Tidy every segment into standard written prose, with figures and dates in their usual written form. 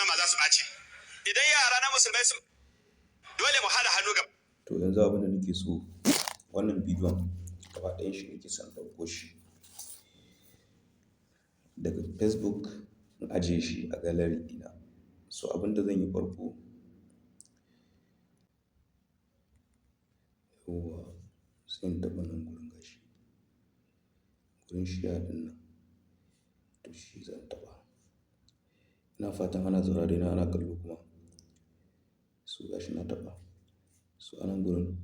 ma za su ɓaci. Idan yara na musulmai su dole mu haɗa hannu gaba. To yanzu abin da nake so, wannan bidiyon gaba ɗayan shi nake son ɗauko shi daga Facebook in ajiye shi a gallery ɗina. So abin da zan yi farko, yawwa sai in taɓa nan gurin gashi. Gurin share ɗin nan, to shi zan taɓa. Ina fatan ana saurare na ana kallo kuma. So gashi na taɓa. So a nan gurin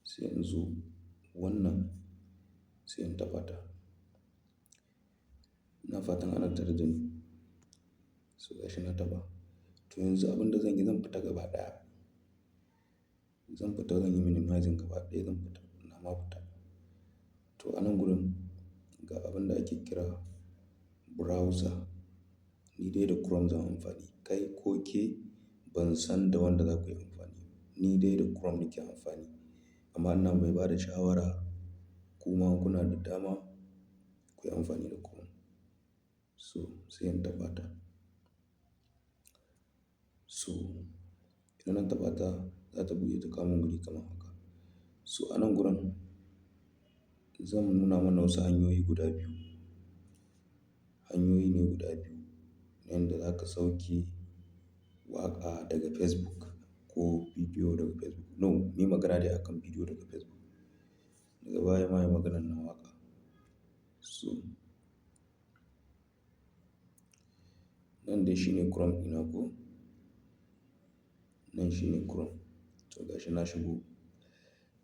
sai in zo wannan sai in taɓa ta. Ina fatan ana tare da ni. So gashi na taɓa. To yanzu abin da zan yi, zan fita gaba ɗaya. Zan fita, zan yi minimizing gaba ɗaya, zan fita. Na ma fita. To a nan gurin ga abin da ake kira browser. Ni dai da Chrome zan amfani. Kai ko ke ban san da wanda za ku yi amfani. Ni dai da Chrome nake amfani. Amma ina mai ba da shawara kuma kuna da dama ku yi amfani da Chrome. So sai in taɓa ta. So idan na taɓa ta, za ta buɗe ta kawo mun guri kamar haka. So a nan gurin zan nuna mana wasu hanyoyi guda biyu. Hanyoyi ne guda biyu na yanda za ka sauke waƙa daga Facebook ko bidiyo daga Facebook. No, muyi magana dai akan bidiyo daga Facebook. Daga baya ma yi maganar na waƙa. So nan dai shine Chrome ɗina ko? Nan shine Chrome. To gashi na shigo.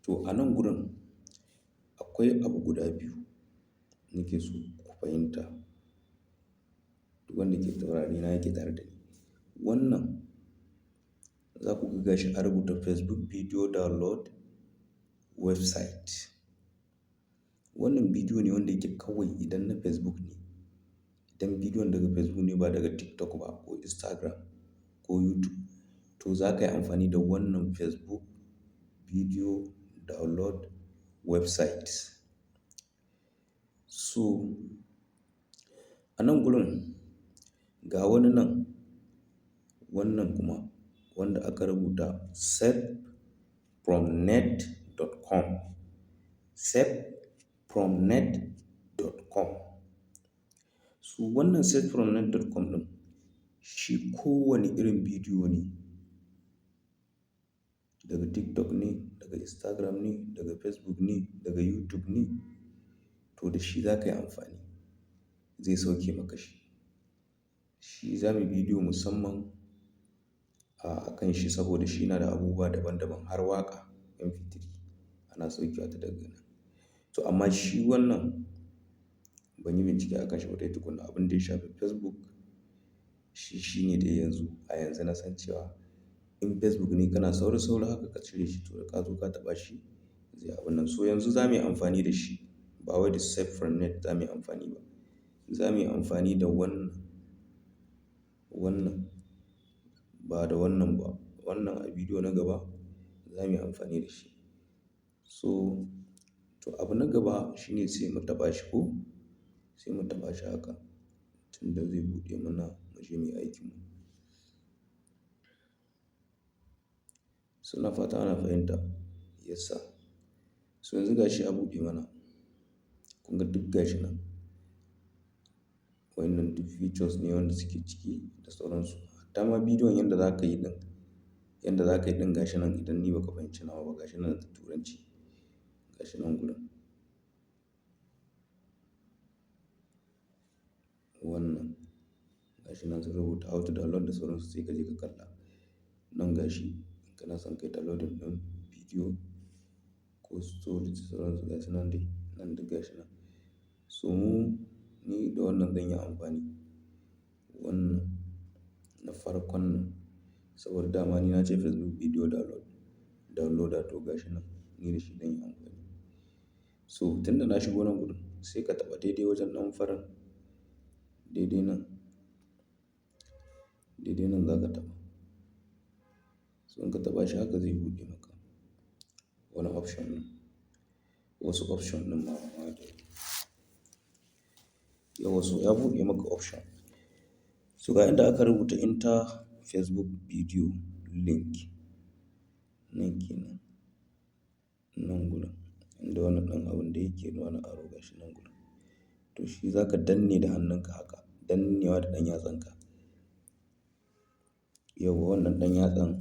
To a nan gurin akwai abu guda biyu nake so ku fahimta. Duk wanda ke saurare na yake tare da ni. Wannan za ku ga gashi a rubuta Facebook Video Download Website. Wannan bidiyo ne wanda yake kawai idan na Facebook ne. Idan bidiyon daga Facebook ne ba daga TikTok ba ko Instagram ko YouTube. To za ka yi amfani da wannan Facebook Video Download Website. So a nan gurin ga wani nan, wannan kuma wanda aka rubuta savefromnet.com. Savefromnet.com. So wannan savefromnet.com ɗin shi kowane irin bidiyo ne. Daga TikTok ne, daga Instagram ne, daga Facebook ne, daga YouTube ne. To da shi za ka yi amfani. Zai sauke maka shi. Shi za muyi bidiyo musamman a kan shi saboda shi yana da abubuwa daban daban har waƙa MP3 ana saukewa ta daga nan. To amma shi wannan ban yi bincike a kan shi ba dai tukuna. Abin da ya shafi Facebook shi shine dai yanzu. A yanzu na san cewa in Facebook ne kana sauri sauri haka ka cire shi to da ka zo ka taɓa shi zai abun nan. So yanzu za muyi amfani da shi. Ba wai da savefromnet za muyi amfani ba. Za muyi amfani da wannan, wannan ba da wannan ba. Wannan a bidiyo na gaba za muyi amfani da shi. So to abu na gaba shine sai mu taɓa shi ko? Sai mu taɓa shi haka tunda zai buɗe mana mu je muyi aikin mu. So ina fata ana fahimta. Yes sir. So yanzu gashi a buɗe mana. Kun ga duk gashi nan. Waƴannan duk features ne wanda suke ciki da sauransu. Hatta ma bidiyon yanda za ka yi ɗin, yanda za ka yi ɗin gashi nan idan ni ba ka fahimci nawa ba gashi nan da turanci. Gashi nan gurin. Wannan gashi nan sun rubuta how to download da sauransu sai ka je ka kalla. Nan gashi in kana son kai downloading ɗin bidiyo ko stories da sauransu gashi nan dai. Nan duk gashi nan. So ni da wannan zan yi amfani. Wannan na farkon nan saboda dama ni na ce Facebook Video Downloader to gashi nan. Ni da shi zan yi amfani. So tunda na shigo nan gurin sai ka taɓa daidai wajen ɗan farin. Daidai nan. Daidai nan za ka taɓa. So in ka taɓa shi haka zai buɗe maka wani option ɗin. Wasu option ɗin ma dai. Yawwa so ya buɗe maka option. So ga inda aka rubuta enter Facebook video link. Nan kenan. Nan gurin. Inda wannan ɗan abun da yake nuna arrow gashi nan gurin. To shi za ka danne da hannunka haka. Dannewa da ɗan yatsanka. Yauwa wannan ɗan yatsan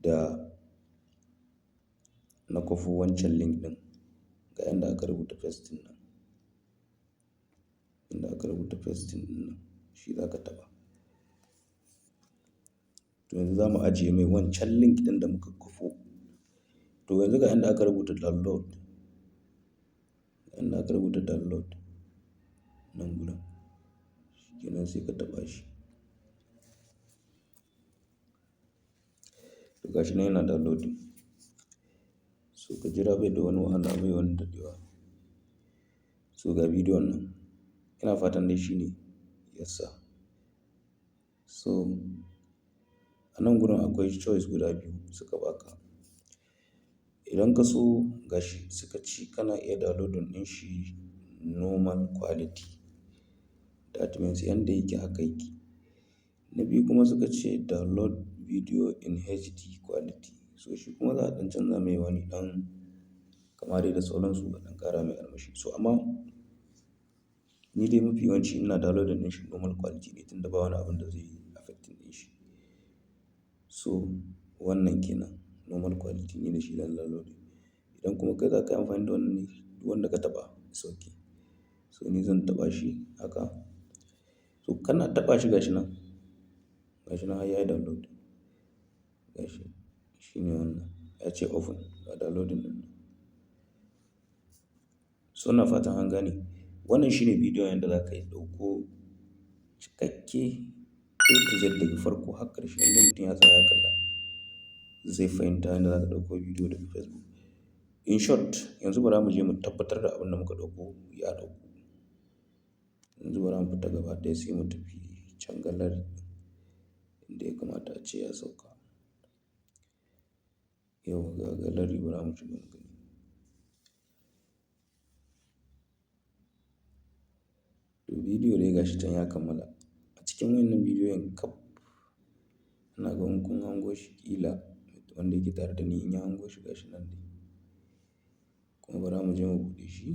da na kwafo wancan link ɗin. Ga inda aka rubuta pasting nan. Inda aka rubuta pasting ɗin nan. Shi za ka taɓa. To yanzu za mu ajiye mai wancan link ɗin da muka kwafo. To yanzu ga inda aka rubuta download. Ga inda aka rubuta download. Nan gurin. Shikenan sai ka taɓa shi. To gashi nan yana downloading. So ka jira bai da wani wahala bai wani daɗewa. So ga bidiyon nan. Ina fatan dai shi ne yassa. So a nan gurin akwai choice guda biyu suka baka. Idan ka so gashi suka ce kana iya downloading ɗin shi normal quality. That means yanda yake haka yake. Na biyu kuma suka ce download video in HD quality. So shi kuma za a ɗan canza mai wani ɗan kama dai da sauransu a ɗan ƙara mai armashi. So amma ni dai mafi yawanci ina downloading ɗin shi normal quality ne tunda ba wani abun da zai yi affecting ɗin shi. So wannan kenan normal quality ne da shi zan downloading. Idan kuma kai za ka yi amfani da wannan ne duk wanda ka taɓa it's okay. So ni zan taɓa shi haka. So kana taɓa shi gashi nan. Gashi nan har yayi download. Gashi. Shi ne wannan. Ya ce open. Ga downloading ɗin nan. So ina fatan an gane. Wannan shine bidiyon yanda za ka yi ɗauko cikakke A to Z daga farko har ƙarshe inda mutum ya tsaya ya kalla. Zai fahimta yanda za ka ɗauko bidiyo daga Facebook. In short, yanzu bara mu je mu tabbatar da abin da muka ɗauko ya ɗauku. Yanzu bara mu fita gaba ɗaya sai mu tafi can gallery inda ya kamata a ce ya sauka. Yauwa ga gallery bara mu shiga mu gani. To bidiyo dai gashi can ya kammala. A cikin wannan bidiyon kaf ina ga in kun hango shi ƙila wanda yake tare da ni in ya hango shi gashi nan dai. Kuma bara mu je mu buɗe shi.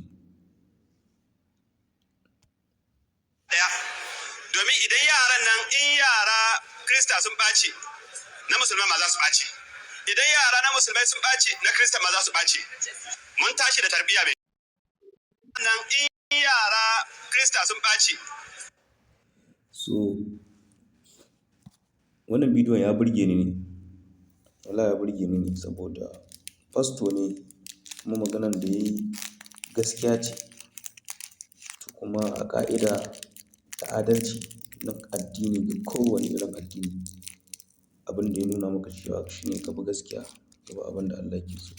Domin idan yaran nan in yara Kirista sun ɓaci na musulmai ma za su ɓaci. Idan yara na musulmai sun ɓaci na Kirista ma za su ɓaci. Mun tashi da tarbiyya mai. Nan in yara Kirista sun ɓaci. So wannan bidiyon ya burge ni ne. Wallahi ya burge ni ne saboda fasto ne kuma maganan da yayi gaskiya ce. Kuma a ƙa'ida ta adalci na addini ga kowane irin addini abin da ya nuna maka cewa shine ka bi gaskiya ka bi abin da Allah yake so.